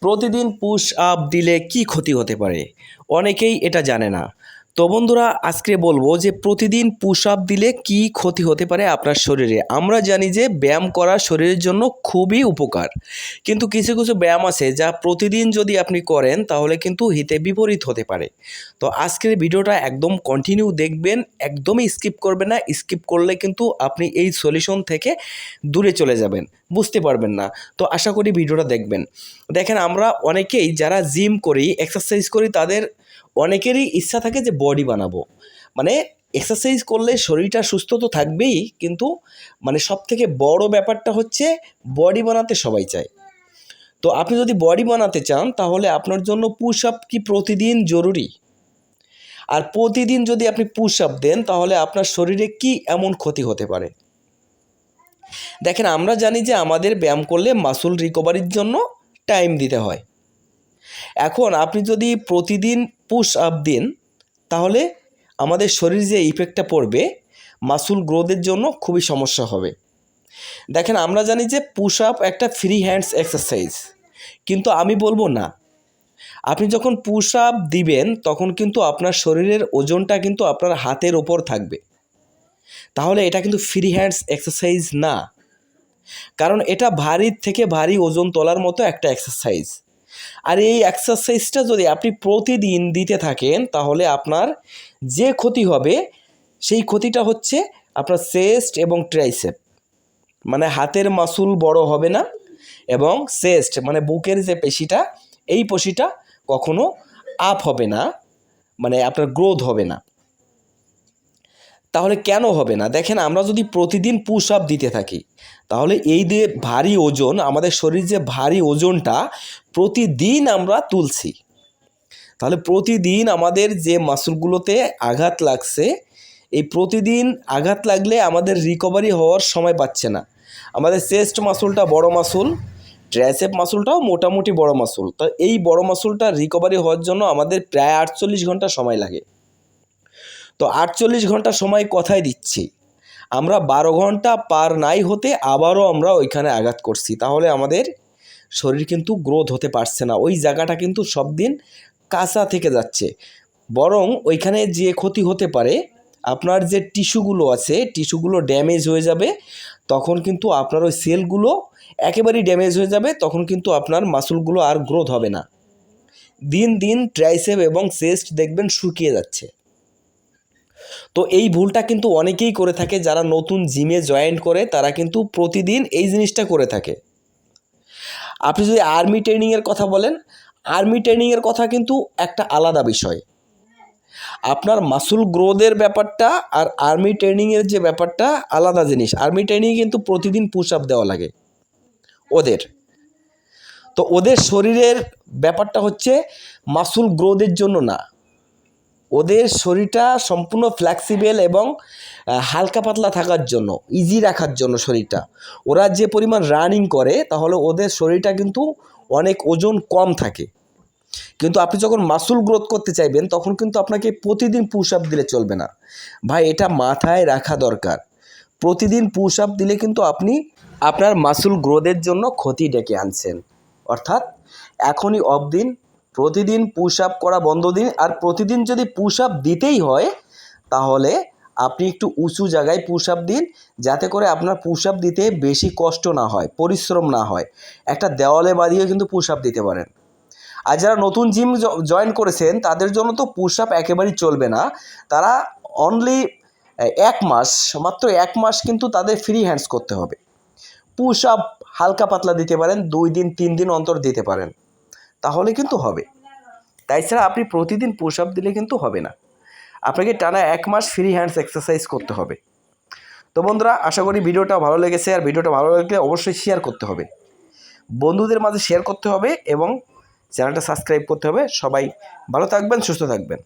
প্রতিদিন push up দিলে কি ক্ষতি হতে পারে? অনেকেই এটা জানে না। তো বন্ধুরা, আজকে বলবো যে প্রতিদিন পুশ আপ দিলে কি ক্ষতি হতে পারে আপনার শরীরে। আমরা জানি যে ব্যায়াম করা শরীরের জন্য খুবই উপকার, কিন্তু কিছু কিছু ব্যায়াম আছে যা প্রতিদিন যদি আপনি করেন তাহলে কিন্তু হিতে বিপরীত হতে পারে। তো আজকের ভিডিওটা একদম কন্টিনিউ দেখবেন, একদমই স্কিপ করবেন না। স্কিপ করলে কিন্তু আপনি এই সলিউশন থেকে দূরে চলে যাবেন, বুঝতে পারবেন না। তো আশা করি ভিডিওটা দেখবেন। দেখেন, আমরা অনেকেই যারা জিম করি, এক্সারসাইজ করি, তাদের অনেকেরই ইচ্ছা থাকে যে বডি বানাবো। মানে এক্সারসাইজ করলে শরীরটা সুস্থ তো থাকবেই, কিন্তু মানে সবথেকে বড় ব্যাপারটা হচ্ছে বডি বানাতে সবাই চায়। তো আপনি যদি বডি বানাতে চান তাহলে আপনার জন্য পুশ আপ কি প্রতিদিন জরুরি। আর প্রতিদিন যদি আপনি পুশ আপ দেন তাহলে আপনার শরীরে কি এমন ক্ষতি হতে পারে। দেখেন, আমরা জানি যে আমাদের ব্যায়াম করলে মাসল রিকভারির জন্য টাইম দিতে হয়। এখন আপনি যদি প্রতিদিন পুশ আপ দিন তাহলে আমাদের শরীর যে ইফেক্টটা পড়বে মাসল গ্রোথের জন্য খুবই সমস্যা হবে। দেখেন, আমরা জানি যে পুশ আপ একটা ফ্রি হ্যান্ডস এক্সারসাইজ, কিন্তু আমি বলবো না। আপনি যখন পুশ আপ দিবেন তখন কিন্তু আপনার শরীরের ওজনটা কিন্তু আপনার হাতের ওপর থাকবে, তাহলে এটা কিন্তু ফ্রি হ্যান্ডস এক্সারসাইজ না। কারণ এটা ভারী থেকে ভারী ওজন তোলার মতো একটা এক্সারসাইজ। আর এই এক্সারসাইজটা যদি আপনি প্রতিদিন দিতে থাকেন তাহলে আপনার যে ক্ষতি হবে সেই ক্ষতিটা হচ্ছে আপনার চেস্ট এবং ট্রাইসেপ, মানে হাতের মাসুল বড় হবে না, এবং চেস্ট মানে বুকের যে পেশিটা, এই পেশিটা কখনো আপ হবে না, মানে আপনার গ্রোথ হবে না। তাহলে কেন হবে না? দেখেন, আমরা যদি প্রতিদিন পুশ আপ দিতে থাকি তাহলে এই যে ভারী ওজন, আমাদের শরীর যে ভারী ওজনটা প্রতিদিন আমরা তুলছি, তাহলে প্রতিদিন আমাদের যে মাসলগুলোতে আঘাত লাগছে, এই প্রতিদিন আঘাত লাগলে আমাদের রিকভারি হওয়ার সময় পাচ্ছে না। আমাদের চেস্ট মাসলটা বড় মাসল, ট্রাইসেপ মাসলটাও মোটামুটি বড় মাসল। তো এই বড় মাসলটা রিকভারি হওয়ার জন্য আমাদের প্রায় 48 ঘন্টা সময় লাগে। তো 48 ঘন্টা সময় কথায় দিচ্ছি, আমরা 12 ঘন্টা পার নাই হতে আবারও আমরা ওইখানে আঘাত করছি, তাহলে আমাদের শরীর কিন্তু গ্রোথ হতে পারছে না। ওই জায়গাটা কিন্তু সব দিন কাঁচা থেকে যাচ্ছে, বরং ওইখানে যে ক্ষতি হতে পারে আপনার যে টিস্যুগুলো আছে, টিস্যুগুলো ড্যামেজ হয়ে যাবে। তখন কিন্তু আপনার ওই সেলগুলো একেবারেই ড্যামেজ হয়ে যাবে, তখন কিন্তু আপনার মাসলগুলো আর গ্রোথ হবে না। দিন দিন ট্রাইসেপ এবং চেস্ট দেখবেন শুকিয়ে যাচ্ছে। তো এই ভুলটা কিন্তু অনেকেই করে থাকে, যারা নতুন জিমে জয়েন করে তারা কিন্তু প্রতিদিন এই জিনিসটা করে থাকে। আপনি যদি আর্মি ট্রেনিংয়ের কথা বলেন, আর্মি ট্রেনিংয়ের কথা কিন্তু একটা আলাদা বিষয়। আপনার মাসল গ্রোথের ব্যাপারটা আর আর্মি ট্রেনিংয়ের যে ব্যাপারটা আলাদা জিনিস। আর্মি ট্রেনিং কিন্তু প্রতিদিন পুশ আপ দেওয়া লাগে ওদের। তো ওদের শরীরের ব্যাপারটা হচ্ছে মাসল গ্রোথের জন্য না, ওদের শরীরটা সম্পূর্ণ ফ্লেক্সিবল এবং হালকা পাতলা থাকার জন্য, ইজি রাখার জন্য শরীরটা। ওরা যে পরিমাণ রানিং করে তাহলে ওদের শরীরটা কিন্তু অনেক ওজন কম থাকে। কিন্তু আপনি যখন মাসল গ্রোথ করতে চাইবেন তখন কিন্তু আপনাকে প্রতিদিন পুশ আপ দিলে চলবে না ভাই, এটা মাথায় রাখা দরকার। প্রতিদিন পুশ আপ দিলে কিন্তু আপনি আপনার মাসল গ্রোথের জন্য ক্ষতি ডেকে আনছেন। অর্থাৎ এখনই অফ দিন, প্রতিদিন পুশ আপ করা বন্ধ দিন। আর প্রতিদিন যদি পুশ আপ দিতেই হয় তাহলে আপনি একটু উঁচু জায়গায় পুশ আপ দিন, যাতে করে আপনার পুশ আপ দিতে বেশি কষ্ট না হয়, পরিশ্রম না হয়। একটা দেওয়ালে বাঁধিয়ে কিন্তু পুশ আপ দিতে পারেন। আর যারা নতুন জিম জয়েন করেছেন তাদের জন্য তো পুশ আপ একেবারেই চলবে না। তারা অনলি 1 মাস, মাত্র 1 মাস কিন্তু তাদের ফ্রি হ্যান্ডস করতে হবে। পুশ আপ হালকা পাতলা দিতে পারেন, 2 দিন 3 দিন অন্তর দিতে পারেন, তাহলে কিন্তু হবে। তাই ছাড়া আপনি প্রতিদিন পুশ আপ দিলে কিন্তু হবে না, আপনাকে টানা 1 মাস ফ্রি হ্যান্ডস এক্সারসাইজ করতে হবে। তো বন্ধুরা, আশা করি ভিডিওটা ভালো লেগেছে। আর ভিডিওটা ভালো লাগলে অবশ্যই শেয়ার করতে হবে, বন্ধুদের মাঝে শেয়ার করতে হবে এবং চ্যানেলটা সাবস্ক্রাইব করতে হবে। সবাই ভালো থাকবেন, সুস্থ থাকবেন।